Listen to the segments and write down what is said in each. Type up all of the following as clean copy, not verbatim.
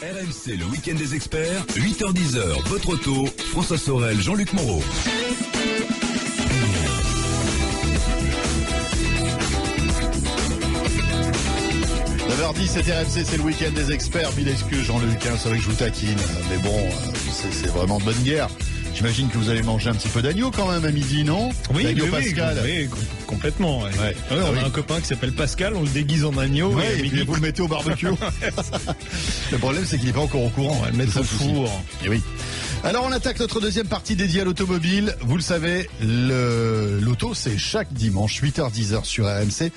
RMC, le week-end des experts, 8h-10h, votre auto, François Sorel, Jean-Luc Moreau. C'est RMC, c'est le week-end des experts. Mille excuses, Jean-Luc, c'est vrai que je vous taquine. Mais bon, c'est vraiment de bonne guerre. J'imagine que vous allez manger un petit peu d'agneau quand même à midi, non? Oui, l'agneau oui, Pascal. Oui, complètement. Ouais. Ouais. On a un copain qui s'appelle Pascal, on le déguise en agneau. Ouais, et puis vous le mettez au barbecue. Le problème, c'est qu'il n'est pas encore au courant. On va le mettre au four. Et oui. Alors on attaque notre deuxième partie dédiée à l'automobile. Vous le savez, l'auto c'est chaque dimanche 8h-10h sur RMC.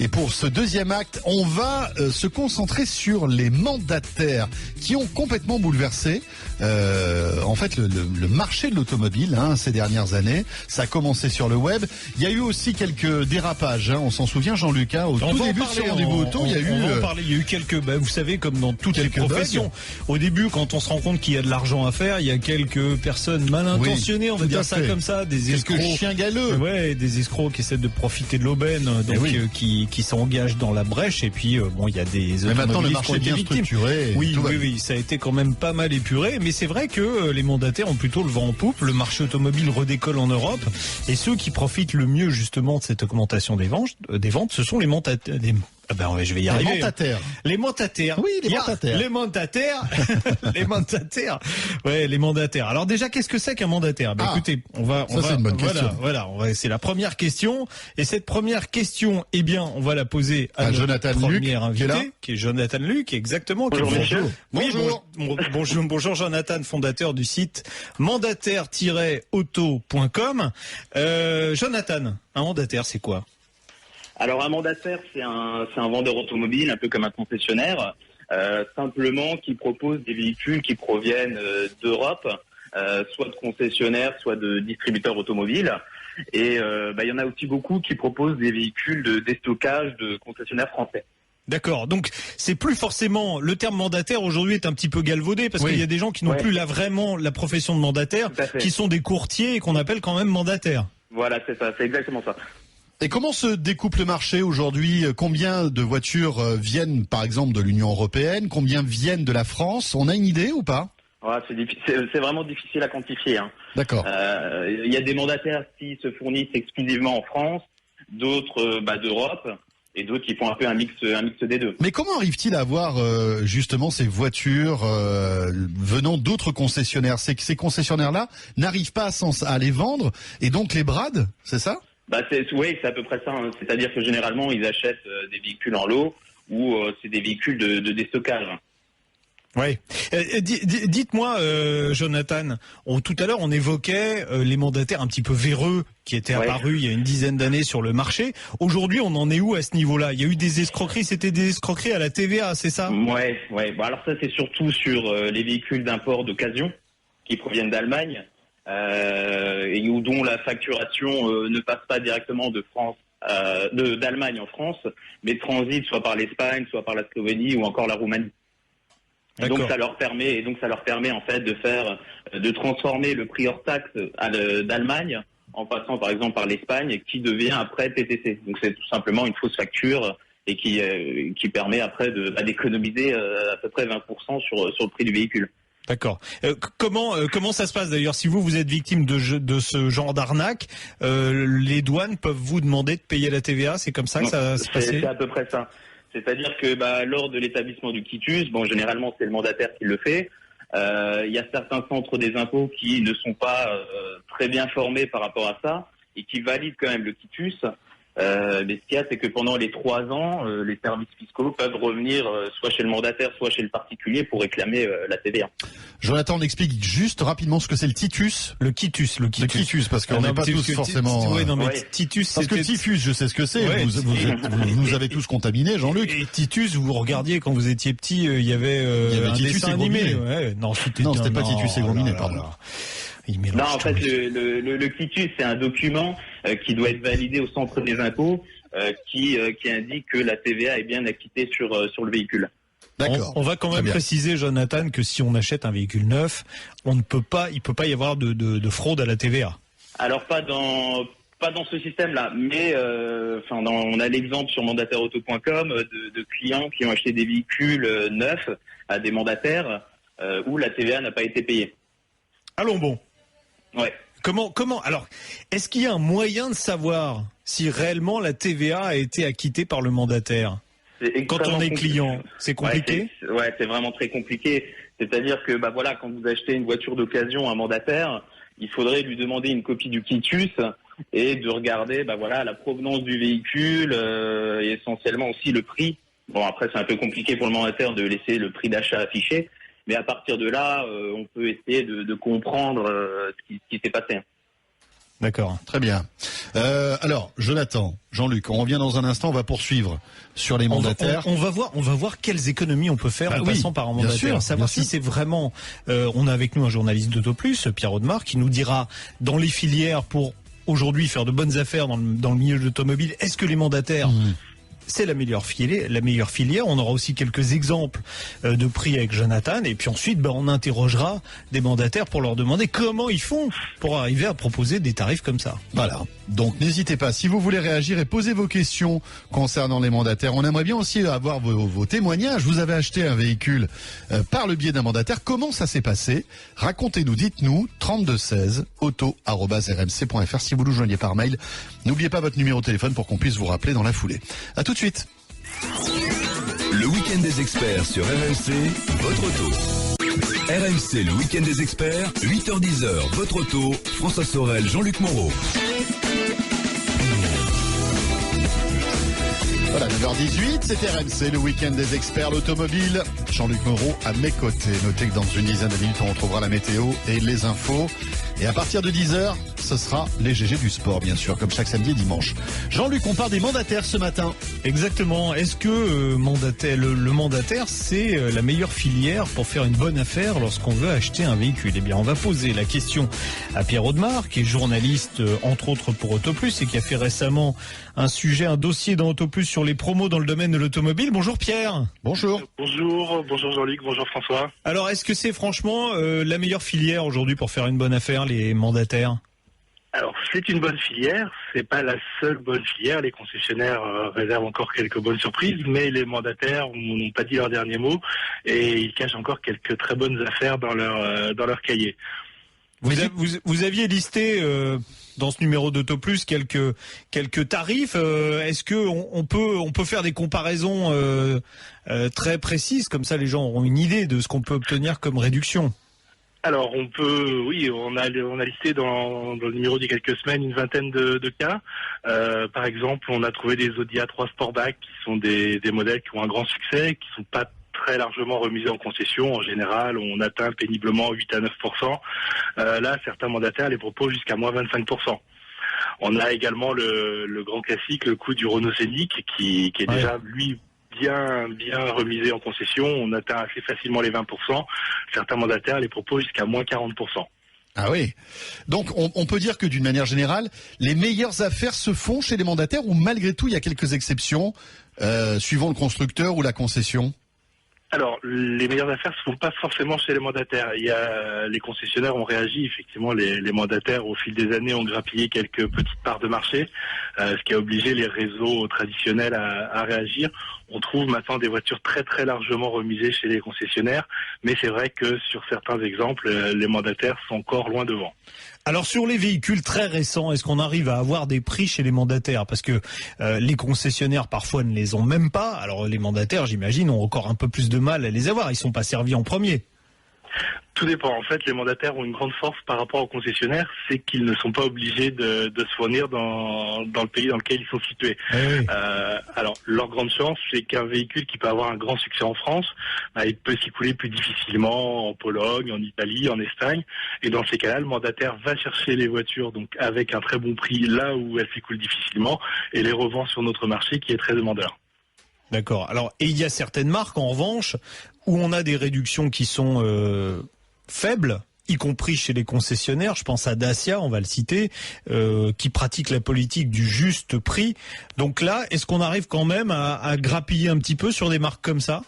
Et pour ce deuxième acte, on va se concentrer sur les mandataires qui ont complètement bouleversé en fait le marché de l'automobile ces dernières années. Ça a commencé sur le web. Il y a eu aussi quelques dérapages. On s'en souvient, Jean-Luc. Au tout début de ce rendez-vous auto, il y a eu. On va en parler. Il y a eu quelques. Vous savez, comme dans toutes les professions. Bugs. Au début, quand on se rend compte qu'il y a de l'argent à faire, il y a quelques personnes mal intentionnées, on va dire ça comme ça, des escrocs, quelques chiens galeux, des escrocs qui essaient de profiter de l'aubaine, donc qui s'engagent dans la brèche, et puis il y a des mais maintenant le automobilistes marché est bien structuré. Oui, ça a été quand même pas mal épuré, mais c'est vrai que les mandataires ont plutôt le vent en poupe. Le marché automobile redécolle en Europe, et ceux qui profitent le mieux justement de cette augmentation des ventes, ce sont les mandataires. Je vais y arriver. Les mandataires. Oui, les mandataires. Les mandataires. Les mandataires. Ouais, les mandataires. Alors déjà, qu'est-ce que c'est qu'un mandataire? Écoutez, c'est une bonne question. C'est la première question. Et cette première question, on va la poser à notre Jonathan premier Luc, invité, qui est Jonathan Luc, exactement. Bonjour, monsieur. Bonjour Jonathan, fondateur du site mandataire-auto.com. Jonathan, un mandataire, c'est quoi? Alors un mandataire, c'est un vendeur automobile, un peu comme un concessionnaire, simplement qui propose des véhicules qui proviennent d'Europe, soit de concessionnaires, soit de distributeurs automobiles. Et il y en a aussi beaucoup qui proposent des véhicules de déstockage de concessionnaires français. D'accord, donc c'est plus forcément, le terme mandataire aujourd'hui est un petit peu galvaudé parce qu'il y a des gens qui n'ont plus vraiment la profession de mandataire, qui sont des courtiers et qu'on appelle quand même mandataires. Voilà, c'est ça, c'est exactement ça. Et comment se découpe le marché aujourd'hui? Combien de voitures viennent par exemple de l'Union européenne? Combien viennent de la France? On a une idée ou pas? C'est vraiment difficile à quantifier. D'accord. Il y a des mandataires qui se fournissent exclusivement en France, d'autres d'Europe, et d'autres qui font un peu un mix des deux. Mais comment arrive-t-il à avoir justement ces voitures venant d'autres concessionnaires? C'est que ces concessionnaires-là n'arrivent pas à les vendre et donc les bradent, c'est ça? C'est à peu près ça. C'est-à-dire que généralement, ils achètent des véhicules en lot ou c'est des véhicules de déstockage. Oui. Dites-moi, Jonathan, tout à l'heure, on évoquait les mandataires un petit peu véreux qui étaient apparus il y a une dizaine d'années sur le marché. Aujourd'hui, on en est où à ce niveau-là? Il y a eu des escroqueries, c'était des escroqueries à la TVA, c'est ça? Ouais. Alors ça, c'est surtout sur les véhicules d'import d'occasion qui proviennent d'Allemagne. Et dont la facturation ne passe pas directement de France, d'Allemagne en France, mais transite soit par l'Espagne, soit par la Slovénie ou encore la Roumanie. Et donc ça leur permet en fait de transformer le prix hors taxe d'Allemagne en passant par exemple par l'Espagne, qui devient après TTC. Donc c'est tout simplement une fausse facture et qui permet après d'économiser à peu près 20% sur le prix du véhicule. D'accord. Comment ça se passe d'ailleurs si vous êtes victime de ce genre d'arnaque? Les douanes peuvent vous demander de payer la TVA? C'est comme ça que ça se passe? C'est à peu près ça. C'est-à-dire que lors de l'établissement du quitus, généralement c'est le mandataire qui le fait. Il y a certains centres des impôts qui ne sont pas très bien formés par rapport à ça et qui valident quand même le quitus. Mais ce qu'il y a, c'est que pendant les 3 ans, les services fiscaux peuvent revenir soit chez le mandataire, soit chez le particulier pour réclamer la TVA. Jonathan, on explique juste rapidement ce que c'est le Titus. Le quitus, parce qu'on n'est pas tous forcément... Titus, parce que Tifus, je sais ce que c'est. Vous nous avez tous contaminés, Jean-Luc. Et Titus, vous regardiez quand vous étiez petit, il y avait un Titus dessin et animé. Non, c'était pas Titus et Grominet, pardon. Non, en fait, le quitus, c'est un document qui doit être validé au centre des impôts, qui indique que la TVA est bien acquittée sur le véhicule. D'accord. On va quand même préciser, Jonathan, que si on achète un véhicule neuf, il peut pas y avoir de fraude à la TVA. Alors pas dans pas dans ce système-là, mais on a l'exemple sur mandatairauto.com de clients qui ont acheté des véhicules neufs à des mandataires où la TVA n'a pas été payée. Allons bon. Ouais. Comment alors, est-ce qu'il y a un moyen de savoir si réellement la TVA a été acquittée par le mandataire quand on est client? C'est compliqué? Ouais, c'est vraiment très compliqué. C'est-à-dire que quand vous achetez une voiture d'occasion à un mandataire, il faudrait lui demander une copie du quitus et de regarder la provenance du véhicule et essentiellement aussi le prix. Bon, après c'est un peu compliqué pour le mandataire de laisser le prix d'achat affiché, mais à partir de là, on peut essayer de comprendre ce qui s'est passé. D'accord, très bien. Alors, Jonathan, Jean-Luc, on revient dans un instant, on va poursuivre sur les mandataires. On va voir quelles économies on peut faire en passant par un mandataire. Savoir si c'est vraiment... on a avec nous un journaliste d'AutoPlus, Pierre Audemars, qui nous dira dans les filières pour aujourd'hui faire de bonnes affaires dans le milieu de l'automobile, est-ce que les mandataires... C'est la meilleure filière. On aura aussi quelques exemples de prix avec Jonathan. Et puis ensuite, on interrogera des mandataires pour leur demander comment ils font pour arriver à proposer des tarifs comme ça. Voilà. Donc n'hésitez pas, si vous voulez réagir et poser vos questions concernant les mandataires. On aimerait bien aussi avoir vos témoignages. Vous avez acheté un véhicule par le biais d'un mandataire. Comment ça s'est passé? Racontez-nous, dites-nous, 3216 auto@rmc.fr si vous nous joignez par mail. N'oubliez pas votre numéro de téléphone pour qu'on puisse vous rappeler dans la foulée. À tout de suite. Le week-end des experts sur RMC, votre auto. RMC, le week-end des experts, 8h-10h, votre auto, François Sorel, Jean-Luc Moreau. Voilà, 9h18, c'est RMC, le week-end des experts, l'automobile. Jean-Luc Moreau à mes côtés. Notez que dans une dizaine de minutes, on retrouvera la météo et les infos. Et à partir de 10h, ce sera les GG du sport, bien sûr, comme chaque samedi et dimanche. Jean-Luc, on parle des mandataires ce matin. Exactement. Est-ce que le mandataire, c'est la meilleure filière pour faire une bonne affaire lorsqu'on veut acheter un véhicule? Eh bien, on va poser la question à Pierre Audemars, qui est journaliste, entre autres, pour AutoPlus et qui a fait récemment un dossier dans AutoPlus sur les promos dans le domaine de l'automobile. Bonjour Pierre. Bonjour. Bonjour Jean-Luc, bonjour François. Alors, est-ce que c'est franchement la meilleure filière aujourd'hui pour faire une bonne affaire, les mandataires? Alors, c'est une bonne filière, c'est pas la seule bonne filière. Les concessionnaires réservent encore quelques bonnes surprises, mais les mandataires n'ont pas dit leur dernier mot et ils cachent encore quelques très bonnes affaires dans leur cahier. Vous aviez listé dans ce numéro d'AutoPlus quelques tarifs. Est-ce que on peut faire des comparaisons très précises, comme ça les gens auront une idée de ce qu'on peut obtenir comme réduction? Alors on a listé dans le numéro d'il y a quelques semaines une vingtaine de cas. Par exemple, on a trouvé des Audi A3 Sportback qui sont des modèles qui ont un grand succès, qui sont pas très largement remisés en concession. En général, on atteint péniblement 8 à 9%. Là, certains mandataires les proposent jusqu'à moins 25%. On a également le grand classique, le coût du Renault Scénic, qui est déjà, lui, bien remisé en concession. On atteint assez facilement les 20%. Certains mandataires les proposent jusqu'à moins 40%. Ah oui. Donc on peut dire que d'une manière générale, les meilleures affaires se font chez les mandataires ou malgré tout il y a quelques exceptions suivant le constructeur ou la concession? Alors, les meilleures affaires se font pas forcément chez les mandataires. Les concessionnaires ont réagi, effectivement, les mandataires au fil des années ont grappillé quelques petites parts de marché, ce qui a obligé les réseaux traditionnels à réagir. On trouve maintenant des voitures très très largement remisées chez les concessionnaires, mais c'est vrai que sur certains exemples, les mandataires sont encore loin devant. Alors sur les véhicules très récents, est-ce qu'on arrive à avoir des prix chez les mandataires? Parce que les concessionnaires parfois ne les ont même pas. Alors les mandataires, j'imagine, ont encore un peu plus de mal à les avoir. Ils sont pas servis en premier. Tout dépend. En fait, les mandataires ont une grande force par rapport aux concessionnaires, c'est qu'ils ne sont pas obligés de se fournir dans le pays dans lequel ils sont situés. Oui. Alors, leur grande chance, c'est qu'un véhicule qui peut avoir un grand succès en France, il peut s'écouler plus difficilement en Pologne, en Italie, en Espagne. Et dans ces cas-là, le mandataire va chercher les voitures donc avec un très bon prix là où elles s'écoulent difficilement et les revend sur notre marché qui est très demandeur. D'accord. Alors, et il y a certaines marques, en revanche, où on a des réductions qui sont faibles, y compris chez les concessionnaires. Je pense à Dacia, on va le citer, qui pratique la politique du juste prix. Donc là, est-ce qu'on arrive quand même à grappiller un petit peu sur des marques comme ça?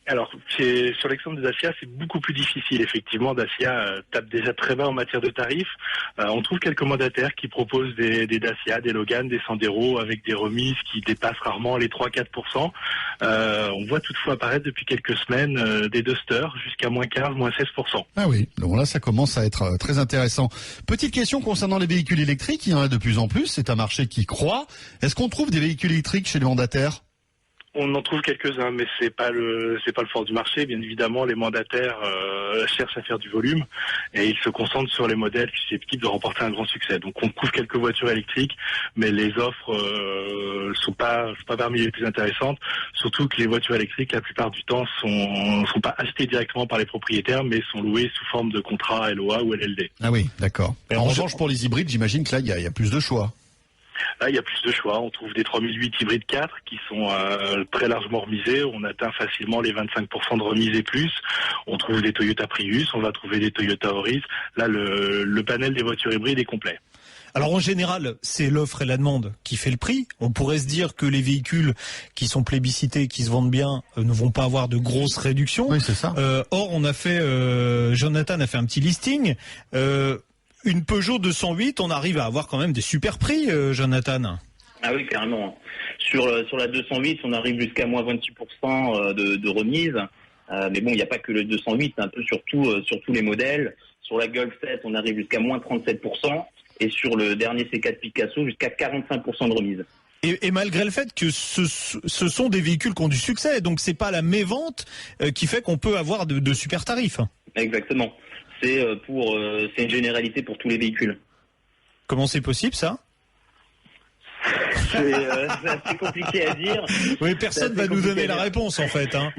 Alors, sur l'exemple de Dacia, c'est beaucoup plus difficile. Effectivement, Dacia tape déjà très bas en matière de tarifs. On trouve quelques mandataires qui proposent des Dacia, des Logan, des Sandero avec des remises qui dépassent rarement les 3-4%. On voit toutefois apparaître depuis quelques semaines des Duster jusqu'à moins 15, moins 16%. Ah oui, donc là ça commence à être très intéressant. Petite question concernant les véhicules électriques, il y en a de plus en plus, c'est un marché qui croît. Est-ce qu'on trouve des véhicules électriques chez les mandataires ? On en trouve quelques-uns, mais c'est pas le fort du marché. Bien évidemment, les mandataires cherchent à faire du volume et ils se concentrent sur les modèles susceptibles de remporter un grand succès. Donc, on trouve quelques voitures électriques, mais les offres sont pas parmi les plus intéressantes. Surtout que les voitures électriques, la plupart du temps, sont pas achetées directement par les propriétaires, mais sont louées sous forme de contrat LOA ou LLD. Ah oui, d'accord. En revanche, pour les hybrides, j'imagine que là, il y a plus de choix. Là, il y a plus de choix. On trouve des 3008 hybrides 4 qui sont très largement remisés. On atteint facilement les 25% de remise et plus. On trouve des Toyota Prius, on va trouver des Toyota Auris. Là, le panel des voitures hybrides est complet. Alors en général, c'est l'offre et la demande qui fait le prix. On pourrait se dire que les véhicules qui sont plébiscités, qui se vendent bien, ne vont pas avoir de grosses réductions. Oui, c'est ça. Or, on a fait, Jonathan a fait un petit listing. Une Peugeot 208, on arrive à avoir quand même des super prix, Jonathan. Ah oui, carrément. Sur la 208, on arrive jusqu'à moins 26% de remise. Mais bon, il n'y a pas que le 208, c'est un peu sur tous les modèles. Sur la Golf 7, on arrive jusqu'à moins 37%. Et sur le dernier C4 Picasso, jusqu'à 45% de remise. Et malgré le fait que ce sont des véhicules qui ont du succès, donc c'est pas la mévente qui fait qu'on peut avoir de super tarifs. Exactement. C'est une généralité pour tous les véhicules. Comment c'est possible ça ? C'est assez compliqué à dire. Oui, personne va nous donner la réponse en fait. Hein.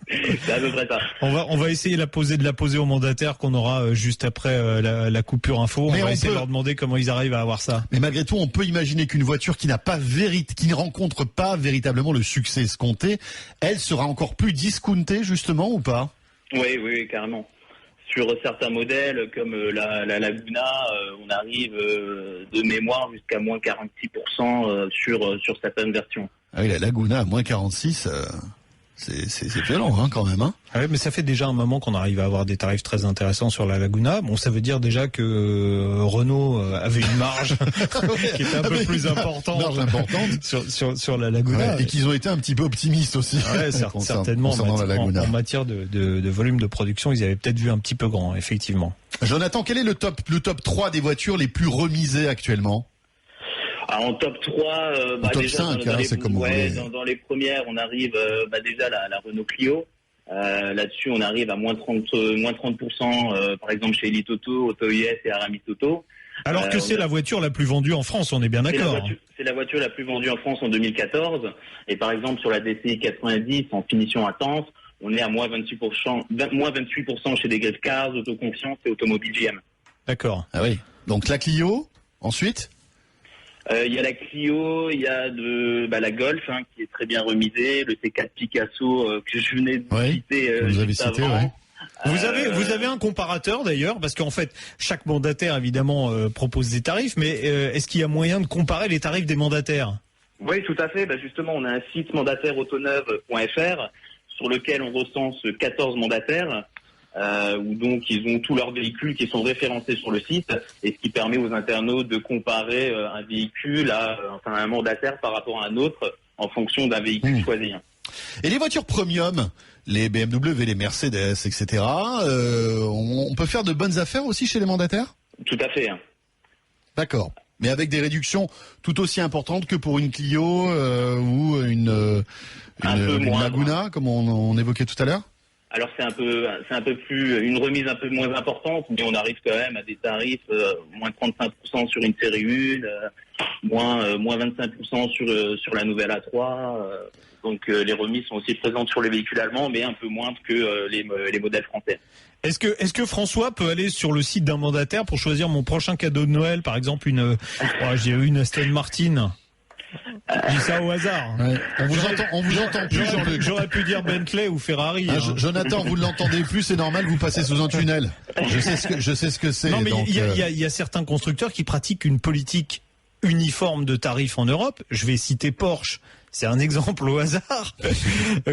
C'est à peu près ça. On va essayer de la poser aux mandataires qu'on aura juste après la coupure info. Mais on va essayer de leur demander comment ils arrivent à avoir ça. Mais malgré tout, on peut imaginer qu'une voiture qui qui ne rencontre pas véritablement le succès escompté, elle sera encore plus discountée justement ou pas ? Oui, carrément. Sur certains modèles comme la Laguna, on arrive de mémoire jusqu'à moins 46% sur certaines versions. Ah oui, la Laguna à moins 46, c'est violent hein, quand même. Hein. Ah oui, mais ça fait déjà un moment qu'on arrive à avoir des tarifs très intéressants sur la Laguna. Bon, ça veut dire déjà que Renault avait une marge qui était un peu plus importante sur la Laguna. Ouais, et qu'ils ont été un petit peu optimistes aussi. Ouais, certainement. En matière de volume de production, ils avaient peut-être vu un petit peu grand, effectivement. Jonathan, quel est le top 3 des voitures les plus remisées actuellement ? Alors, en top 3, top déjà 5, c'est comme vous voulez. Dans les premières, on arrive déjà la Renault Clio. Là-dessus, on arrive à moins 30%, par exemple chez Elite Auto, Auto US et Aramis Auto. Alors que c'est la voiture la plus vendue en France, on est bien d'accord. C'est la voiture la plus vendue en France en 2014. Et par exemple, sur la DCI 90 en finition intense, on est à moins 28% chez des Griff Cars, Autoconfiance et Automobile GM. D'accord. Ah oui. Donc la Clio, ensuite ? Il y a la Clio, il y a la Golf qui est très bien remisée, le C4 Picasso que je venais de citer. Vous avez cité, avant. Vous avez un comparateur d'ailleurs, parce qu'en fait chaque mandataire évidemment propose des tarifs, mais est-ce qu'il y a moyen de comparer les tarifs des mandataires ? Oui, tout à fait. Justement, on a un site mandataire-autoneuve.fr sur lequel on recense 14 mandataires. Où donc ils ont tous leurs véhicules qui sont référencés sur le site, et ce qui permet aux internautes de comparer un véhicule un mandataire par rapport à un autre en fonction d'un véhicule choisi. Et les voitures premium, les BMW, les Mercedes, etc., on peut faire de bonnes affaires aussi chez les mandataires ? Tout à fait. D'accord. Mais avec des réductions tout aussi importantes que pour une Clio ou une Laguna, comme on évoquait tout à l'heure ? Alors c'est un peu plus une remise un peu moins importante, mais on arrive quand même à des tarifs moins 35% sur une série 1, moins 25% sur la nouvelle A3. Donc les remises sont aussi présentes sur les véhicules allemands, mais un peu moins que les modèles français. Est-ce que François peut aller sur le site d'un mandataire pour choisir mon prochain cadeau de Noël, par exemple j'ai eu une Aston Martin? Je dis ça au hasard. Ouais. On vous entend plus, Jean-Luc. J'aurais pu dire Bentley ou Ferrari. Jonathan, vous ne l'entendez plus, c'est normal, vous passez sous un tunnel. Je sais ce que c'est. Non, mais il y a certains constructeurs qui pratiquent une politique uniforme de tarifs en Europe. Je vais citer Porsche. c'est un exemple au hasard.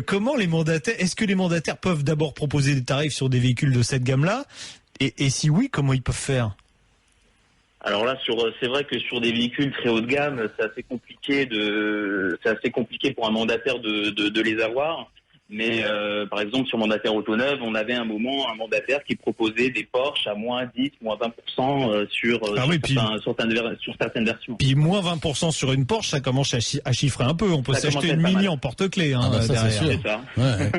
Comment les mandataires, est-ce que les mandataires peuvent d'abord proposer des tarifs sur des véhicules de cette gamme-là? Et si oui, comment ils peuvent faire? Alors là, c'est vrai que sur des véhicules très haut de gamme, c'est assez compliqué pour un mandataire de les avoir. Mais par exemple, sur Mandataire Autoneuve, on avait un mandataire qui proposait des Porsche à moins 10, moins 20% sur certaines versions. Puis moins 20% sur une Porsche, ça commence à chiffrer un peu. On peut s'acheter une Mini en porte-clés derrière. C'est ça. Ouais.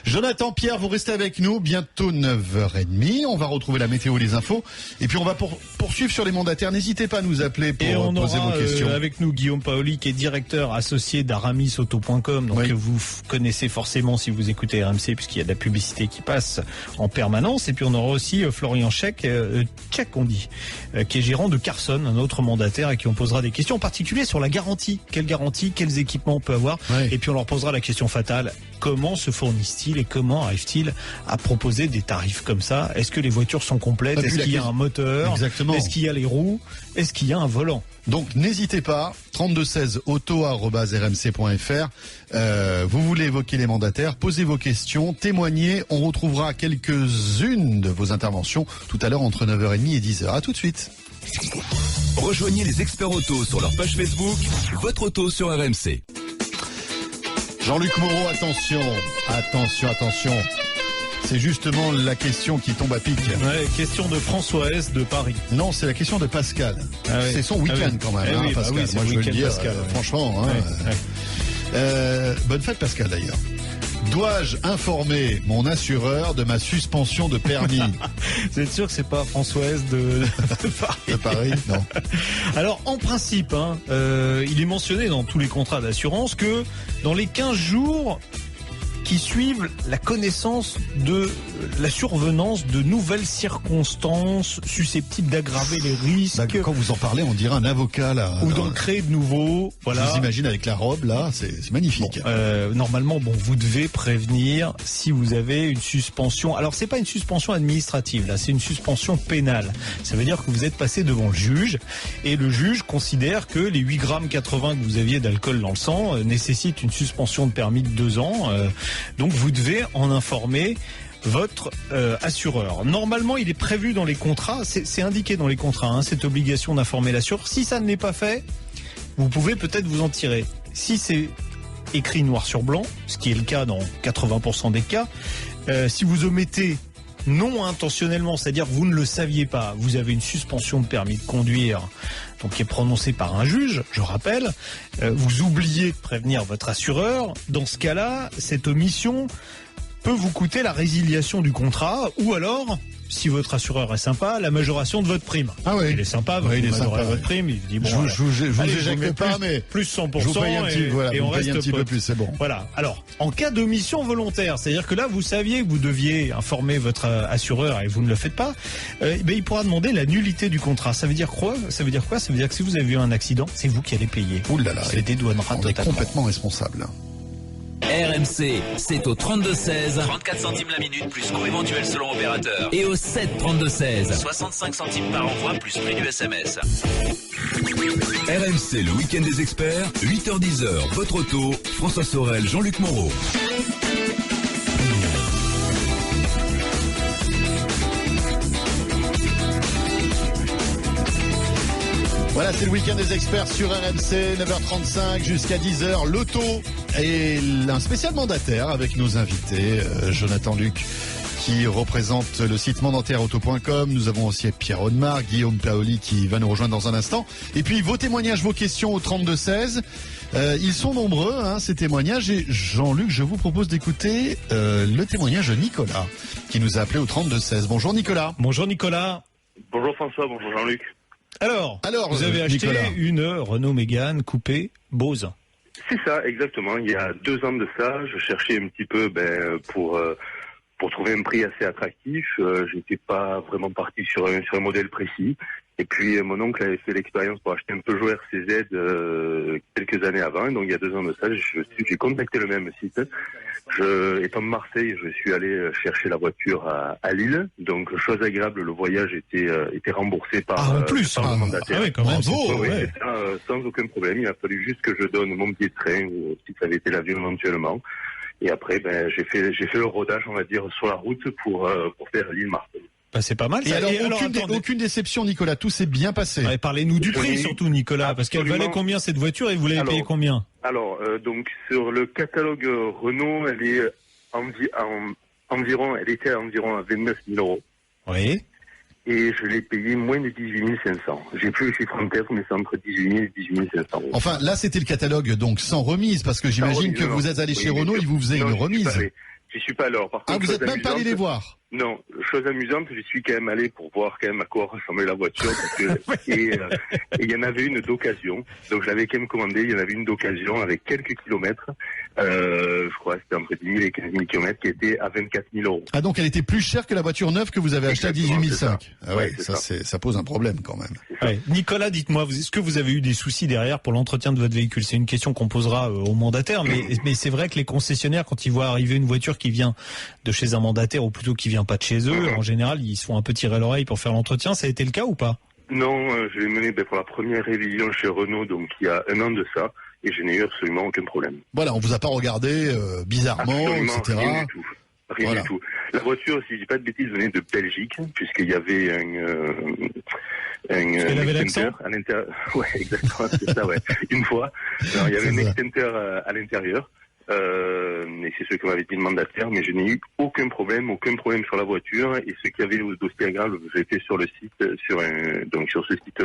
Jonathan, Pierre, vous restez avec nous. Bientôt 9h30. On va retrouver la météo et les infos. Et puis on va poursuivre sur les mandataires. N'hésitez pas à nous appeler pour poser vos questions. Avec nous Guillaume Paoli, qui est directeur associé d'aramisauto.com, donc que vous connaissez forcément si vous écoutez RMC, puisqu'il y a de la publicité qui passe en permanence. Et puis on aura aussi Florian Tchèque, on dit, qui est gérant de Carson, un autre mandataire, et qui on posera des questions en particulier sur la garantie. Quelle garantie, quels équipements on peut avoir. Et puis on leur posera la question fatale: comment se fournissent-ils et comment arrivent-ils à proposer des tarifs comme ça? Est-ce que les voitures sont complètes? Est-ce qu'il y a un moteur? Exactement. Est-ce qu'il y a les roues? Est-ce qu'il y a un volant? Donc n'hésitez pas, 3216 auto@rmc.fr. Vous voulez évoquer les mandataires, posez vos questions, témoignez. On retrouvera quelques-unes de vos interventions tout à l'heure entre 9h30 et 10h. À tout de suite. Rejoignez les experts auto sur leur page Facebook, votre auto sur RMC. Jean-Luc Moreau, attention. C'est justement la question qui tombe à pic. Ouais, question de François S de Paris. Non, c'est la question de Pascal. Ah ouais. C'est son week-end quand même, Pascal. Oui, moi je veux le dire, Pascal, franchement. Bonne fête Pascal d'ailleurs. Dois-je informer mon assureur de ma suspension de permis? Vous êtes sûr que c'est pas François S de Paris? De Paris, non. Alors, en principe, il est mentionné dans tous les contrats d'assurance que dans les 15 jours qui suivent la connaissance de la survenance de nouvelles circonstances susceptibles d'aggraver les risques. Bah, quand vous en parlez, on dirait un avocat là. Ou d'en créer de nouveaux. Voilà. Je vous imagine avec la robe là, c'est magnifique. Normalement, vous devez prévenir si vous avez une suspension. Alors, c'est pas une suspension administrative là, c'est une suspension pénale. Ça veut dire que vous êtes passé devant le juge et le juge considère que les 8 grammes 80 que vous aviez d'alcool dans le sang nécessitent une suspension de permis de 2 ans. Donc vous devez en informer votre assureur. Normalement, il est prévu dans les contrats, c'est indiqué dans les contrats, cette obligation d'informer l'assureur. Si ça ne l'est pas fait, vous pouvez peut-être vous en tirer. Si c'est écrit noir sur blanc, ce qui est le cas dans 80% des cas, si vous omettez non intentionnellement, c'est-à-dire que vous ne le saviez pas, vous avez une suspension de permis de conduire, donc qui est prononcée par un juge, je rappelle, vous oubliez de prévenir votre assureur, dans ce cas-là, cette omission peut vous coûter la résiliation du contrat, ou alors, si votre assureur est sympa, la majoration de votre prime. Ah oui. Il est sympa, vous majorez votre prime, il dit bon, je vous éjecte pas, mais plus 100%, je vous paye un petit, et on reste un petit peu plus, c'est bon. Voilà. Alors, en cas d'omission volontaire, c'est-à-dire que là, vous saviez que vous deviez informer votre assureur et vous ne le faites pas, il pourra demander la nullité du contrat. Ça veut dire quoi? Ça veut dire que si vous avez eu un accident, c'est vous qui allez payer. Ouh là là. Ça dédouanera totalement. On est complètement responsable. RMC, c'est au 32-16. 34 centimes la minute, plus coût éventuel selon opérateur. Et au 7-32-16. 65 centimes par envoi, plus prix du SMS. RMC, le week-end des experts, 8h-10h, votre auto, François Sorel, Jean-Luc Moreau. Voilà, c'est le week-end des experts sur RMC, 9h35 jusqu'à 10h. L'auto et un spécial mandataire avec nos invités, Jonathan Luc, qui représente le site mandataire-auto.com. Nous avons aussi Pierre Audemars, Guillaume Paoli qui va nous rejoindre dans un instant. Et puis vos témoignages, vos questions au 32-16. Ils sont nombreux, ces témoignages. Et Jean-Luc, je vous propose d'écouter le témoignage de Nicolas, qui nous a appelé au 32-16. Bonjour Nicolas. Bonjour Nicolas. Bonjour François, bonjour Jean-Luc. Alors vous avez acheté Nicolas, une Renault Mégane coupée Bose. C'est ça, exactement. Il y a 2 ans de ça, je cherchais un petit peu pour trouver un prix assez attractif. Je n'étais pas vraiment parti sur un modèle précis. Et puis mon oncle avait fait l'expérience pour acheter un Peugeot RCZ quelques années avant, donc il y a 2 ans de ça, j'ai contacté le même site. Étant de Marseille, je suis allé chercher la voiture à Lille, donc chose agréable, le voyage était remboursé par le mandataire. Ah oui, quand même, c'est ça, sans aucun problème, il a fallu juste que je donne mon billet de train, ou si ça avait été l'avion éventuellement. Et après, j'ai fait le rodage, on va dire, sur la route pour faire Lille-Marseille. Bah, c'est pas mal. Et alors, aucune déception, Nicolas, tout s'est bien passé. Ouais, parlez-nous du prix surtout, Nicolas, parce qu'elle valait combien cette voiture et vous l'avez payé combien? Alors, donc sur le catalogue Renault, elle est elle était à environ à 29 000 euros. Oui. Et je l'ai payé moins de 18 500. J'ai plus le chiffre en tête, mais c'est entre 18 000 et 18 500 euros. Enfin, là, c'était le catalogue, donc sans remise, parce que j'imagine que vous êtes allé chez Renault, ils vous faisaient une remise. J'y suis pas allé. Par contre, vous êtes même pas allé les voir? Non, chose amusante, j'y suis quand même allé pour voir quand même à quoi ressemblait la voiture. Et il y en avait une d'occasion. Donc je l'avais quand même commandé, il y en avait une d'occasion avec quelques kilomètres. Je crois que c'était entre 10 000 et 15 000 kilomètres qui était à 24 000 euros. Ah, donc elle était plus chère que la voiture neuve que vous avez achetée à 18 500. Ah ouais, ça pose un problème quand même. Ouais. Nicolas, dites-moi, est-ce que vous avez eu des soucis derrière pour l'entretien de votre véhicule? C'est une question qu'on posera au mandataire, mais c'est vrai que les concessionnaires, quand ils voient arriver une voiture qui vient de chez un mandataire, ou plutôt qui vient pas de chez eux, en général, ils se font un peu tirer l'oreille pour faire l'entretien. Ça a été le cas ou pas? Non, je l'ai mené pour la première révision chez Renault, donc il y a 1 an de ça, et je n'ai eu absolument aucun problème. Voilà, on vous a pas regardé bizarrement, absolument, etc. Rien du tout. Rien du tout. La voiture, si je dis pas de bêtises, venait de Belgique, puisqu'il y avait elle avait l'accent à l'intérieur. Ouais, exactement, c'est ça, ouais. Une fois. Alors, il y avait un extincteur à l'intérieur. Et c'est ce que m'avait dit le mandataire, mais je n'ai eu aucun problème sur la voiture. Et ce qu'il y avait au dossier agréable, j'étais sur le site, sur ce site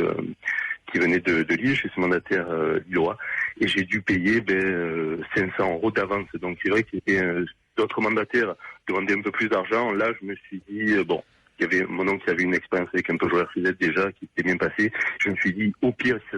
qui venait de Lille, chez ce mandataire lillois, et j'ai dû payer 500 euros d'avance. Donc c'est vrai qu'il y avait d'autres mandataires qui demandaient un peu plus d'argent. Là, je me suis dit il y avait mon oncle qui avait une expérience avec un Peugeot RCZ déjà qui s'était bien passé. Je me suis dit au pire si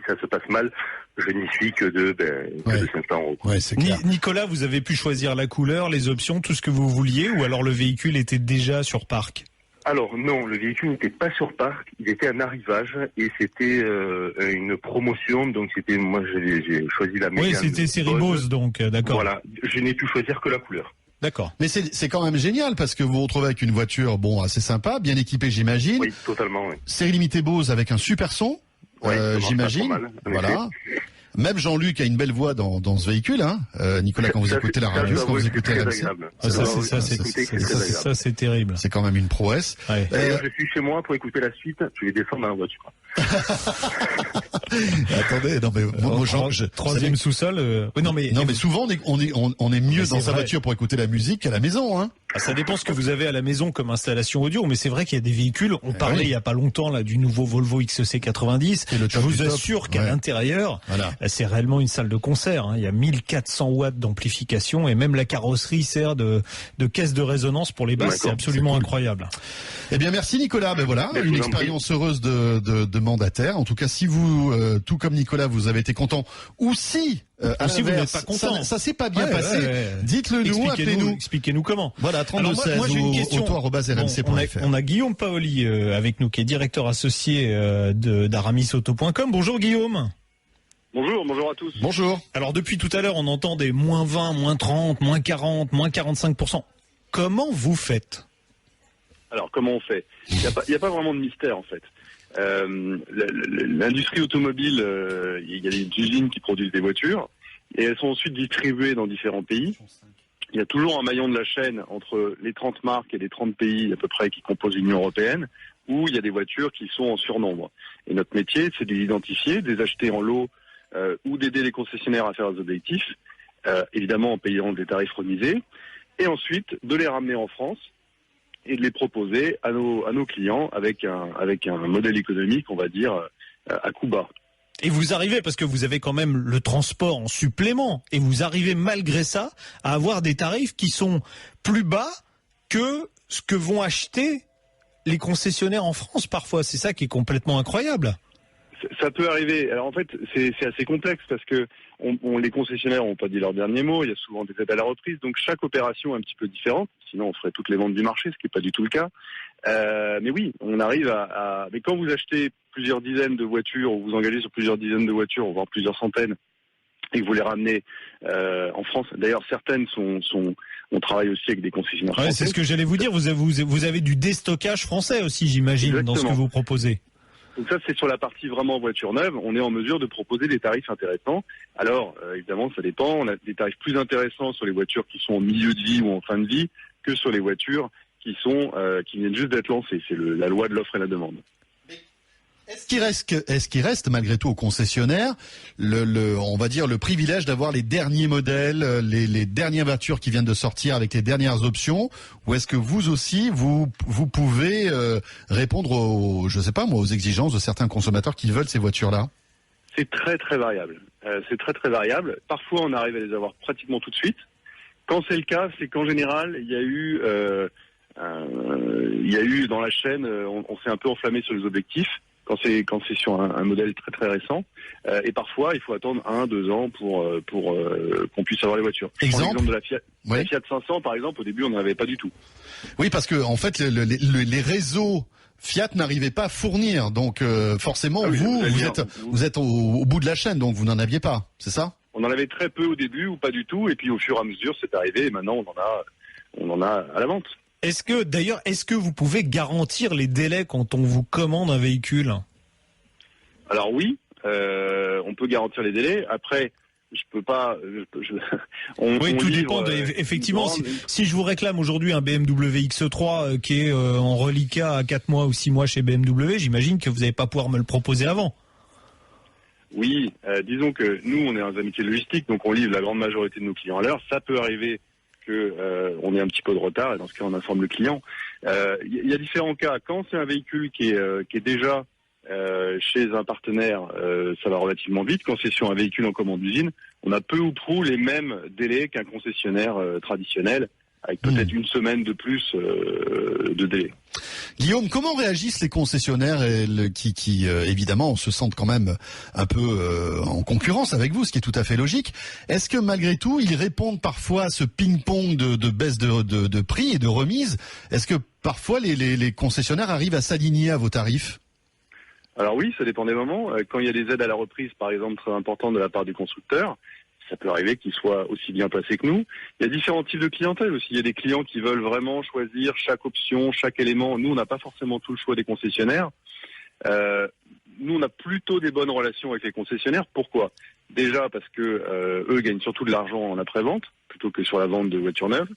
ça se passe mal, je n'y suis que de 500 euros. Ouais, c'est clair. Nicolas, vous avez pu choisir la couleur, les options, tout ce que vous vouliez, ou alors le véhicule était déjà sur parc? Alors non, le véhicule n'était pas sur parc, il était un arrivage et c'était une promotion, donc moi j'ai choisi la Mégane. Oui, c'était série Bose, donc d'accord. Voilà, je n'ai pu choisir que la couleur. D'accord. Mais c'est quand même génial parce que vous vous retrouvez avec une voiture assez sympa, bien équipée j'imagine. Oui, totalement. Oui. Série limitée Bose avec un super son, j'imagine. Voilà. Même Jean-Luc a une belle voix dans ce véhicule, hein. Nicolas, quand vous écoutez la radio, quand vous écoutez RMC. Ça, c'est terrible. C'est quand même une prouesse. Ouais. Je suis chez moi pour écouter la suite, je vais descendre dans la voiture. Attendez, non mais moi, troisième sous-sol. Mais souvent on est mieux dans sa voiture pour écouter la musique qu'à la maison, hein. Ça dépend ce que vous avez à la maison comme installation audio, mais c'est vrai qu'il y a des véhicules. On parlait il y a pas longtemps là du nouveau Volvo XC90. Je vous assure qu'à l'intérieur, c'est réellement une salle de concert. Hein. Il y a 1400 watts d'amplification et même la carrosserie sert de caisse de résonance pour les basses. C'est absolument incroyable. Eh bien, merci Nicolas. Ben voilà, une expérience heureuse de mandataire. En tout cas, si vous, tout comme Nicolas, vous avez été content, ou si vous n'êtes pas content, ça s'est pas bien passé, dites-le nous, appelez-nous. Expliquez-nous comment. Voilà, 3216 ou auto@rmc.fr. On a Guillaume Paoli avec nous, qui est directeur associé d'aramisauto.com. Bonjour Guillaume. Bonjour à tous. Bonjour. Alors depuis tout à l'heure, on entend des moins 20, moins 30, moins 40, moins 45%. Comment vous faites? Alors comment on fait? Il n'y a pas vraiment de mystère en fait. L'industrie automobile, il y a des usines qui produisent des voitures et elles sont ensuite distribuées dans différents pays. Il y a toujours un maillon de la chaîne entre les 30 marques et les 30 pays à peu près qui composent l'Union européenne, où il y a des voitures qui sont en surnombre. Et notre métier, c'est de les identifier, de les acheter en lot ou d'aider les concessionnaires à faire leurs objectifs, évidemment en payant des tarifs remisés, et ensuite de les ramener en France et de les proposer à nos clients avec un modèle économique, on va dire, à coût bas. Et vous arrivez, parce que vous avez quand même le transport en supplément, et vous arrivez malgré ça à avoir des tarifs qui sont plus bas que ce que vont acheter les concessionnaires en France parfois. C'est ça qui est complètement incroyable. Ça peut arriver. Alors en fait, c'est assez complexe parce que les concessionnaires n'ont pas dit leur dernier mot. Il y a souvent des aides à la reprise, donc chaque opération est un petit peu différente. Sinon, on ferait toutes les ventes du marché, ce qui n'est pas du tout le cas. Mais oui, on arrive mais quand vous achetez plusieurs dizaines de voitures, ou vous engagez sur plusieurs dizaines de voitures, voire plusieurs centaines, et que vous les ramenez en France. D'ailleurs, certaines on travaille aussi avec des concessionnaires français. C'est ce que j'allais vous dire. Vous avez du déstockage français aussi, j'imagine, Exactement. dans ce que vous proposez. Donc ça, c'est sur la partie vraiment voiture neuve. On est en mesure de proposer des tarifs intéressants. Alors, évidemment, ça dépend. On a des tarifs plus intéressants sur les voitures qui sont en milieu de vie ou en fin de vie que sur les voitures qui viennent juste d'être lancées. C'est la loi de l'offre et la demande. Est-ce qu'il reste malgré tout aux concessionnaires on va dire le privilège d'avoir les derniers modèles, les dernières voitures qui viennent de sortir avec les dernières options, ou est-ce que vous aussi vous pouvez répondre aux exigences de certains consommateurs qui veulent ces voitures-là? C'est très très variable. Parfois on arrive à les avoir pratiquement tout de suite. Quand c'est le cas, c'est qu'en général il y a eu dans la chaîne, on s'est un peu enflammé sur les objectifs. Quand c'est sur un modèle très très récent, et parfois il faut attendre 1-2 ans pour qu'on puisse avoir les voitures. Exemple de la Fiat 500 par exemple, au début on n'en avait pas du tout. Oui, parce que en fait les réseaux Fiat n'arrivaient pas à fournir, donc forcément vous êtes au bout de la chaîne, donc vous n'en aviez pas, c'est ça? On en avait très peu au début ou pas du tout, et puis au fur et à mesure c'est arrivé, et maintenant on en a à la vente. Est-ce que vous pouvez garantir les délais quand on vous commande un véhicule? Alors oui, on peut garantir les délais. Après, je peux pas. Tout dépend. Effectivement, si je vous réclame aujourd'hui un BMW X3 qui est en reliquat à 4 mois ou 6 mois chez BMW, j'imagine que vous n'allez pas pouvoir me le proposer avant. Oui, disons que nous, on est un amitié logistique, donc on livre la grande majorité de nos clients à l'heure. Ça peut arriver on ait un petit peu de retard, et dans ce cas on informe le client. Il y a différents cas. Quand c'est un véhicule qui est déjà chez un partenaire, ça va relativement vite. Quand c'est sur un véhicule en commande d'usine, on a peu ou prou les mêmes délais qu'un concessionnaire traditionnel, avec peut-être une semaine de plus de délai. Guillaume, comment réagissent les concessionnaires qui évidemment se sentent quand même un peu en concurrence avec vous, ce qui est tout à fait logique. Est-ce que malgré tout, ils répondent parfois à ce ping-pong de baisse de prix et de remise? Est-ce que parfois les concessionnaires arrivent à s'aligner à vos tarifs? Alors oui, ça dépend des moments. Quand il y a des aides à la reprise, par exemple, très importantes de la part du constructeur, ça peut arriver qu'ils soient aussi bien placés que nous. Il y a différents types de clientèle aussi. Il y a des clients qui veulent vraiment choisir chaque option, chaque élément. Nous, on n'a pas forcément tout le choix des concessionnaires. Nous, on a plutôt des bonnes relations avec les concessionnaires. Pourquoi? Déjà parce que eux gagnent surtout de l'argent en après-vente plutôt que sur la vente de voitures neuves.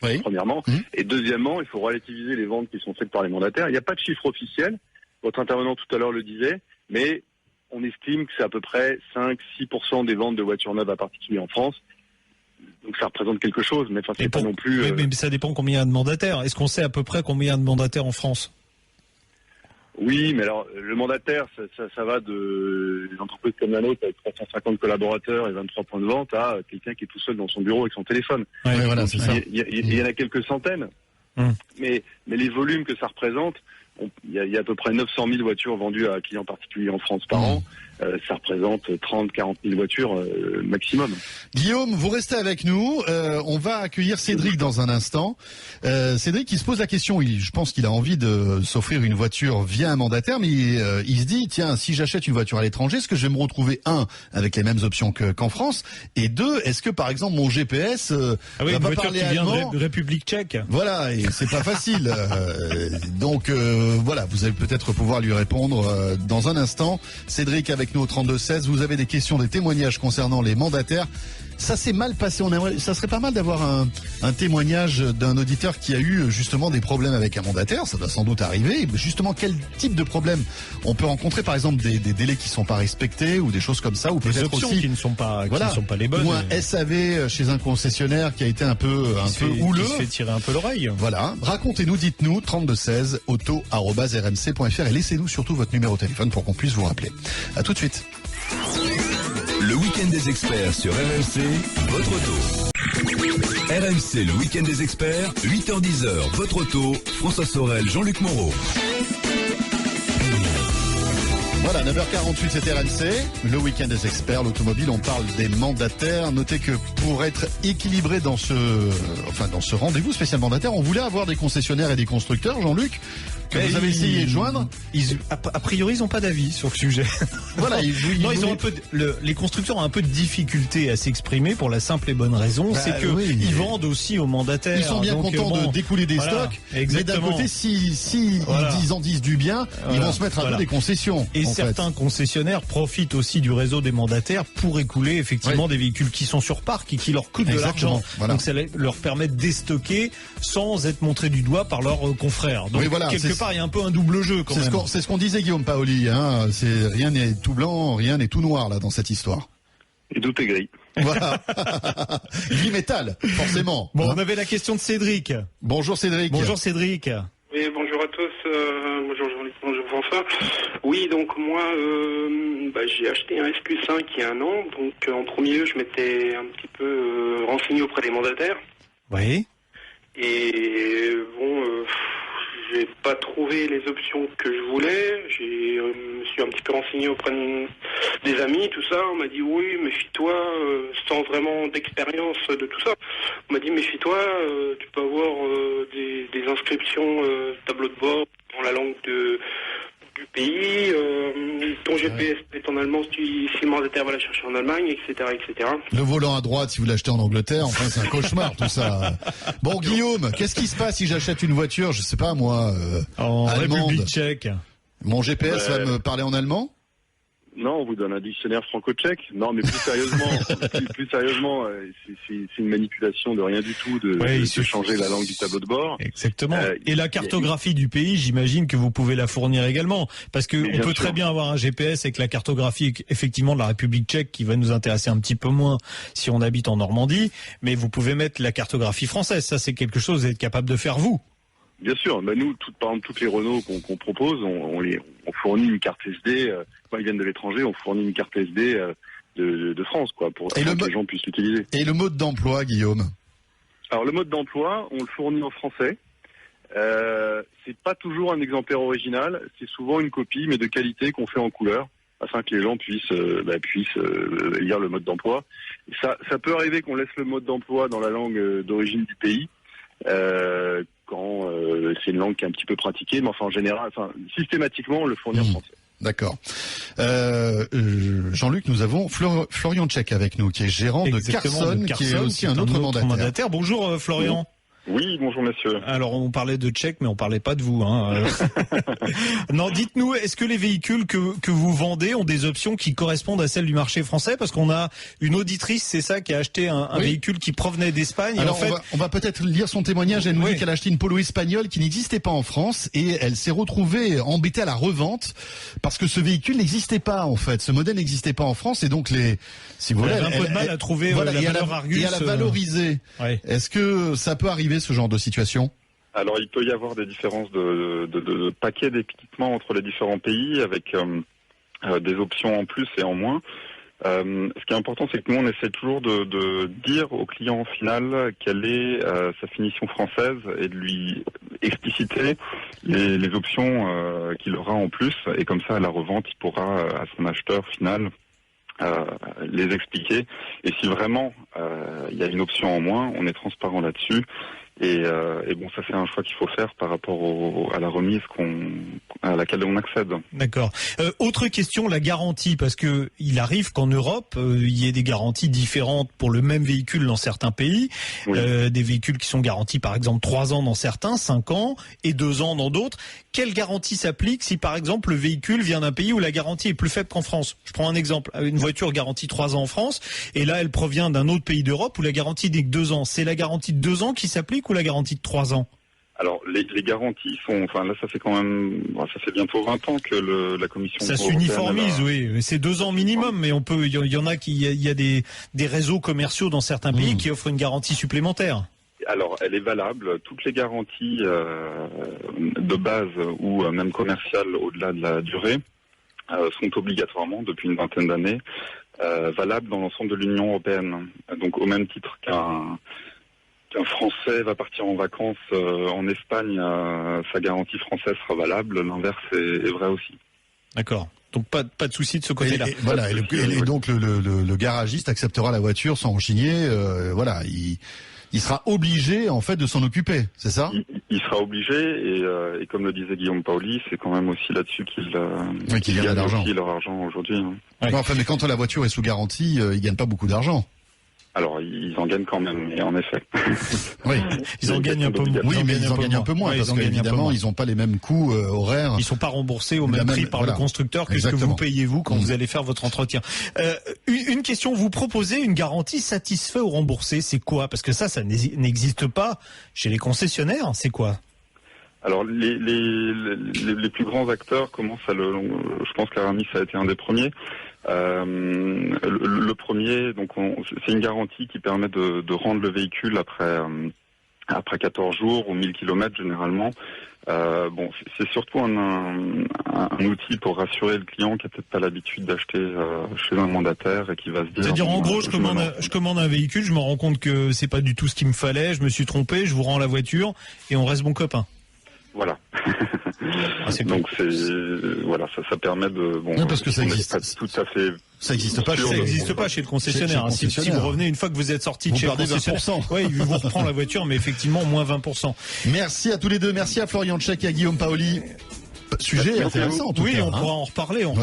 Oui. Premièrement. Et deuxièmement, il faut relativiser les ventes qui sont faites par les mandataires. Il n'y a pas de chiffre officiel. Votre intervenant tout à l'heure le disait, mais on estime que c'est à peu près 5-6% des ventes de voitures neuves à particulier en France. Donc ça représente quelque chose, mais enfin, c'est pas non plus... Oui, mais ça dépend combien il y a de mandataires. Est-ce qu'on sait à peu près combien il y a de mandataires en France? Oui, mais alors le mandataire, ça va de une entreprise comme la nôtre avec 350 collaborateurs et 23 points de vente à quelqu'un qui est tout seul dans son bureau avec son téléphone. Oui, voilà, c'est ça. Il y en a quelques centaines, mais les volumes que ça représente... Il y a à peu près 900 000 voitures vendues à clients particuliers en France par an. Ça représente 30-40 000 voitures maximum. Guillaume, vous restez avec nous. On va accueillir Cédric dans un instant. Cédric, qui se pose la question, je pense qu'il a envie de s'offrir une voiture via un mandataire, mais il se dit, tiens, si j'achète une voiture à l'étranger, est-ce que je vais me retrouver, avec les mêmes options qu'en France, et deux, est-ce que par exemple mon GPS va pas parler allemand? De République tchèque. Voilà, et c'est pas facile. Donc voilà, vous allez peut-être pouvoir lui répondre dans un instant. Cédric avec nous au 32-16. Vous avez des questions, des témoignages concernant les mandataires. Ça s'est mal passé. Ça serait pas mal d'avoir un témoignage d'un auditeur qui a eu justement des problèmes avec un mandataire. Ça doit sans doute arriver. Justement, quel type de problème on peut rencontrer? Par exemple, des délais qui sont pas respectés ou des choses comme ça, ou peut-être aussi qui ne sont pas les bonnes. Ou un SAV chez un concessionnaire qui a été un peu houleux. Qui se fait tirer un peu l'oreille. Voilà. Racontez-nous, dites-nous 32-16 auto@rmc.fr et laissez-nous surtout votre numéro de téléphone pour qu'on puisse vous rappeler. À tout de suite. Le week-end des experts sur RMC, votre auto. RMC, le week-end des experts, 8h-10h, votre auto, François Sorel, Jean-Luc Moreau. Voilà, 9h48, c'est RMC, le week-end des experts, l'automobile, on parle des mandataires. Notez que pour être équilibré dans ce rendez-vous spécial mandataire, on voulait avoir des concessionnaires et des constructeurs, Jean-Luc, que vous avez essayé de joindre. A priori, ils n'ont pas d'avis sur le sujet. Voilà, ils ont les constructeurs ont un peu de difficulté à s'exprimer pour la simple et bonne raison, c'est que ils vendent aussi aux mandataires. Ils sont bien contents de découler des stocks, exactement. Mais d'un côté, si ils en disent du bien, ils vont se mettre à dos des concessions. Et certains concessionnaires profitent aussi du réseau des mandataires pour écouler effectivement des véhicules qui sont sur parc et qui leur coûtent de l'argent. Voilà. Donc ça leur permet de déstocker sans être montrés du doigt par leurs confrères. Donc quelque part, il y a un peu un double jeu quand même. C'est ce qu'on disait, Guillaume Paoli. Hein. Rien n'est tout blanc, rien n'est tout noir là dans cette histoire. Et tout est gris. Voilà. Gris métal, forcément. Bon, on avait la question de Cédric. Bonjour Cédric. Bonjour Cédric. Oui, bonjour à tous. Bonjour Jean-Luc, bonjour François. Oui, donc moi, j'ai acheté un SQ5 il y a un an. Donc en premier lieu, je m'étais un petit peu renseigné auprès des mandataires. Oui. Et j'ai pas trouvé les options que je voulais. Je me suis un petit peu renseigné auprès des amis, tout ça. On m'a dit oui, méfie-toi, sans vraiment d'expérience de tout ça. On m'a dit méfie-toi, tu peux avoir des inscriptions tableau de bord dans la langue du pays, ton GPS est en allemand si le mandataire va la chercher en Allemagne, etc., etc. Le volant à droite si vous l'achetez en Angleterre, enfin c'est un cauchemar tout ça. Bon Guillaume, qu'est-ce qui se passe si j'achète une voiture, je sais pas moi, en allemande. République tchèque? Mon GPS va me parler en allemand? Non, on vous donne un dictionnaire franco-tchèque. Non, mais plus sérieusement, c'est une manipulation de rien du tout de changer la langue du tableau de bord. Exactement. Et la cartographie du pays, j'imagine que vous pouvez la fournir également, parce que on peut très bien avoir un GPS avec la cartographie effectivement de la République tchèque qui va nous intéresser un petit peu moins si on habite en Normandie, mais vous pouvez mettre la cartographie française. Ça, c'est quelque chose que vous êtes capable de faire vous. Bien sûr, nous, par exemple, toutes les Renault qu'on propose, on fournit une carte SD. Quand ils viennent de l'étranger, on fournit une carte SD de France, quoi, pour que les gens puissent l'utiliser. Et le mode d'emploi, Guillaume? Alors le mode d'emploi, on le fournit en français. C'est pas toujours un exemplaire original, c'est souvent une copie, mais de qualité qu'on fait en couleur, afin que les gens puissent lire le mode d'emploi. Et ça peut arriver qu'on laisse le mode d'emploi dans la langue d'origine du pays. Quand c'est une langue qui est un petit peu pratiquée, mais en général, systématiquement, on le fournit en français. D'accord. Jean-Luc, nous avons Florian Tchèque avec nous, qui est gérant de Carson, qui est aussi un autre mandataire. Bonjour Florian. Oui, bonjour messieurs. Alors on parlait de Tchèque, mais on parlait pas de vous. Non, dites-nous, est-ce que les véhicules que vous vendez ont des options qui correspondent à celles du marché français? Parce qu'on a une auditrice, c'est ça, qui a acheté un véhicule qui provenait d'Espagne. Alors on va peut-être lire son témoignage. Elle nous dit qu'elle a acheté une Polo espagnole qui n'existait pas en France et elle s'est retrouvée embêtée à la revente parce que ce véhicule n'existait pas en fait. Ce modèle n'existait pas en France et donc si vous voulez, elle a un peu de mal à trouver la valeur Argus. Et à la valoriser. Est-ce que ça peut arriver ce genre de situation? Alors il peut y avoir des différences de paquets d'équipements entre les différents pays avec des options en plus et en moins. Ce qui est important, c'est que nous on essaie toujours de dire au client final quelle est sa finition française et de lui expliciter les options qu'il aura en plus, et comme ça à la revente il pourra à son acheteur final les expliquer, et si vraiment il y a une option en moins, on est transparent là-dessus. Et bon, ça c'est un choix qu'il faut faire par rapport à la remise à laquelle on accède. D'accord. Autre question, la garantie, parce que il arrive qu'en Europe, il y ait des garanties différentes pour le même véhicule dans certains pays. Oui. Des véhicules qui sont garantis par exemple 3 ans dans certains, 5 ans et 2 ans dans d'autres. Quelle garantie s'applique si par exemple le véhicule vient d'un pays où la garantie est plus faible qu'en France? Je prends un exemple. Une voiture garantie 3 ans en France, et là elle provient d'un autre pays d'Europe où la garantie n'est que 2 ans. C'est la garantie de 2 ans qui s'applique ou la garantie de 3 ans? Alors les garanties sont, là ça fait quand même, ça fait bientôt 20 ans que la Commission ça s'uniformise, oui, c'est 2 ans minimum, mais il y en a il y a des réseaux commerciaux dans certains pays qui offrent une garantie supplémentaire. Alors elle est valable, toutes les garanties de base ou même commerciales au-delà de la durée sont obligatoirement depuis une vingtaine d'années valables dans l'ensemble de l'Union européenne. Donc au même titre qu'un Français va partir en vacances en Espagne, sa garantie française sera valable. L'inverse est vrai aussi. D'accord. Donc pas de souci de ce côté-là. Et donc le garagiste acceptera la voiture sans rechigner. Voilà, il sera obligé en fait de s'en occuper, c'est ça? Il sera obligé et comme le disait Guillaume Paoli, c'est quand même aussi là-dessus qu'il gagne d'argent. Aussi leur argent aujourd'hui. Hein. Ouais. Non, enfin, mais quand la voiture est sous garantie, ils gagnent pas beaucoup d'argent. Alors, ils en gagnent quand même, mais en effet. Oui, ils en gagnent un peu moins. Oui, mais ils en gagnent un peu moins, parce qu'évidemment, ils n'ont pas les mêmes coûts horaires. Ils sont pas remboursés au même prix par le constructeur que ce que vous payez vous quand vous allez faire votre entretien. Une question, vous proposez une garantie satisfait ou remboursé, c'est quoi? Parce que ça n'existe pas chez les concessionnaires, c'est quoi? Alors les plus grands acteurs commencent je pense qu'Aramis a été un des premiers. Le premier, donc c'est une garantie qui permet de rendre le véhicule après 14 jours ou 1000 km généralement. C'est surtout un outil pour rassurer le client qui a peut-être pas l'habitude d'acheter chez un mandataire et qui va se dire. C'est-à-dire en gros, je commande un véhicule, je me rends compte que c'est pas du tout ce qu'il me fallait, je me suis trompé, je vous rends la voiture et on reste bon copain. Voilà. Donc ça permet de parce que ça existe pas tout à fait. Ça n'existe pas. Ça n'existe pas chez le concessionnaire. Si vous revenez une fois que vous êtes sorti de chez le concessionnaire, il vous reprend la voiture, mais effectivement moins 20%. Merci à tous les deux. Merci à Florian Tchèque et à Guillaume Paoli. Sujet intéressant en tout cas. Oui, on pourra en reparler. On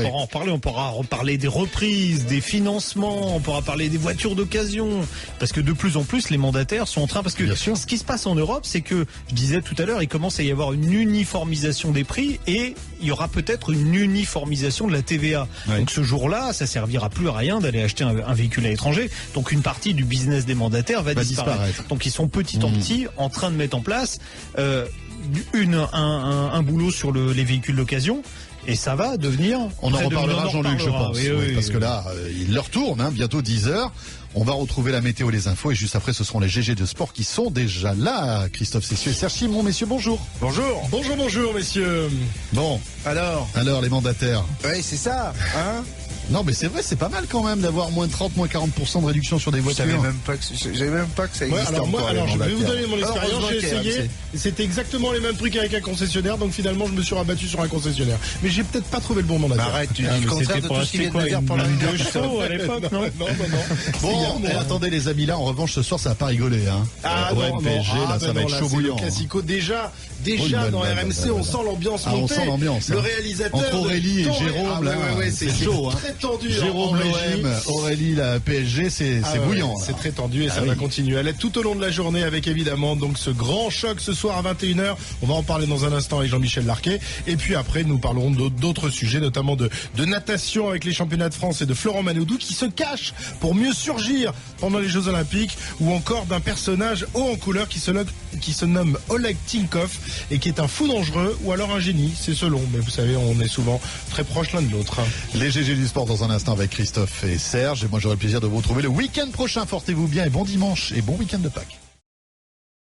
pourra reparler des reprises, des financements, on pourra parler des voitures d'occasion. Parce que de plus en plus, les mandataires sont en train... Parce que ce qui se passe en Europe, c'est que, je disais tout à l'heure, il commence à y avoir une uniformisation des prix et il y aura peut-être une uniformisation de la TVA. Ouais. Donc ce jour-là, ça servira plus à rien d'aller acheter un véhicule à l'étranger. Donc une partie du business des mandataires va disparaître. Donc ils sont petit en petit en train de mettre en place... un boulot sur les véhicules d'occasion et ça va devenir... On en reparlera, Jean-Luc, je pense. Oui, parce que là, il leur tourne, bientôt 10h. On va retrouver la météo, les infos et juste après, ce seront les GG de sport qui sont déjà là. Christophe Cessieux et Serge Simon, messieurs, bonjour. Bonjour, messieurs. Bon. Alors, les mandataires. Oui, c'est ça, hein. Non, mais c'est vrai, c'est pas mal quand même d'avoir moins 30, moins 40% de réduction sur des voitures. Je savais même pas que ça existait. Alors, je vais vous donner mon expérience. J'ai essayé. Et c'était exactement les mêmes prix qu'avec un concessionnaire. Donc finalement, je me suis rabattu sur un concessionnaire. Mais j'ai peut-être pas trouvé le bon mandataire. Arrête, tu dis le contraire de tout ce qu'il vient de dire pour la de chevaux à l'époque, non? Non. Bon, mais attendez les amis, là, en revanche, ce soir, ça va pas rigoler, hein. PSG, là, ça va être chaud bouillant. Classico. Déjà dans RMC, on sent l'ambiance monter. On sent l'ambiance. Le réalisateur. Entre Aurélie et Jérôme, là, c'est chaud, très tendu. Jérôme l'OM, Aurélie la PSG, c'est bouillant. C'est très tendu et ça va continuer à l'être tout au long de la journée avec évidemment donc ce grand choc ce soir à 21h. On va en parler dans un instant avec Jean-Michel Larquet. Et puis après, nous parlerons d'autres sujets, notamment de natation avec les championnats de France et de Florent Manodou qui se cache pour mieux surgir pendant les Jeux Olympiques, ou encore d'un personnage haut en couleur qui se nomme Oleg Tinkov et qui est un fou dangereux ou alors un génie. C'est selon, mais vous savez, on est souvent très proches l'un de l'autre. Les GG du sport dans un instant avec Christophe et Serge. Et moi, j'aurai le plaisir de vous retrouver le week-end prochain. Portez-vous bien et bon dimanche et bon week-end de Pâques.